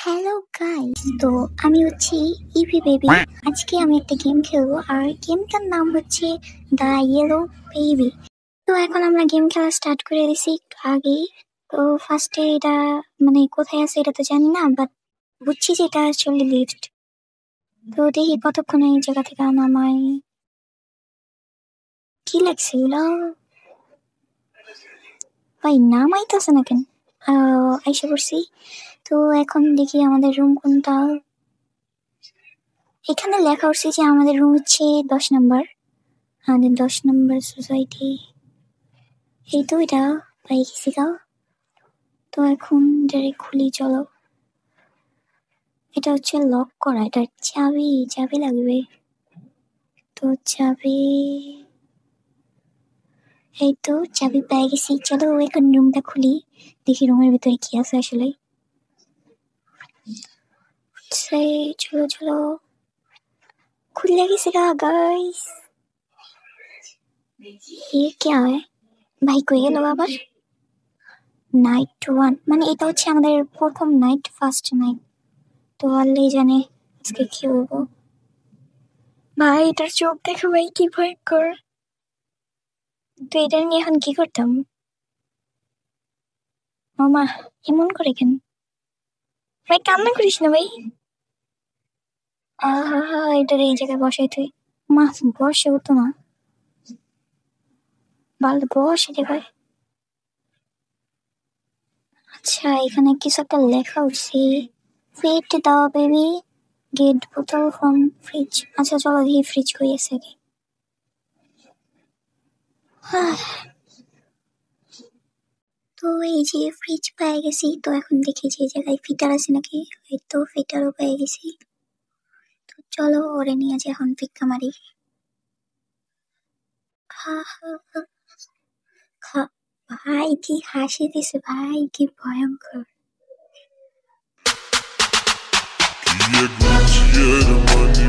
Hello guys, তো আমি হচ্ছি ইভি বেবি। আজকে আমি একটা গেম খেলবো, আর গেমটার নাম হচ্ছে দ্য ইয়েলো বেবি। তো এখন আমরা গেম খেলা স্টার্ট করে দিছি একটু আগেই। তো ফার্স্টে এটা মানে কোথায় আছে এটা তো জানি না, বাট বুঝছি যে এটা আসলে লিফট। তো দেখি কতক্ষণে এই জায়গা থেকে নামাই। কি লাগছে এগুলো ভাই, নামাইতেছে না কেন? আইসা করছি। তো এখন দেখি আমাদের রুম কোনটা। এখানে লেখা উঠছে যে আমাদের রুম হচ্ছে 10 নম্বর, আমাদের 10 নম্বর সোসাইটি। এই তো এটা পাই গেছি গাও। তো এখন ডাইরেক্ট খুলি, চলো। এটা হচ্ছে লক করা, এটা চাবি চাবি লাগবে। তো চাবি, এই তো চাবি পেয়ে গেছি। চলো এখন রুমটা খুলি, দেখি রুমের ভিতরে কি আছে আসলে। চলো চলো, खुल गई सिगा गाइस। ये क्या है ভাই, কই গেল আবার? নাইট ওয়ান মানে এটা হচ্ছে আমাদের প্রথম নাইট, ফার্স্ট নাইট। তো আল্লাহই জানে আজকে কি হবো। ভাই এটার চোখ দেখো ভাই, কি ভয়ঙ্কর। তো এটা নিয়ে এখন কি করতাম? মামা এমন করে কেন? ভাই কান্না করিস না ভাই। আহা, এটার এই জায়গায় বসাই তুই। মা বসে হতো না, বাল বসে রে ভাই। আচ্ছা এখানে কিছু একটা লেখা উঠছে, ফিট দাও বেবি, গেট বোতল ফ্রম ফ্রিজ। আচ্ছা চলো দেখি ফ্রিজ কই আছে আগে। তো এই যে ফ্রিজ পেয়ে গেছি। তো এখন দেখি যে জায়গায় ফিটার আছে নাকি। এই তো ফিটারও পেয়ে গেছি। তো চলো ওরে নিয়ে যে এখন ভিক্ষা মারি। হা, হা, হা, খা। ভাই কি হাসি দিছে ভাই, কি ভয়ঙ্কর। Gucci, yeah, the money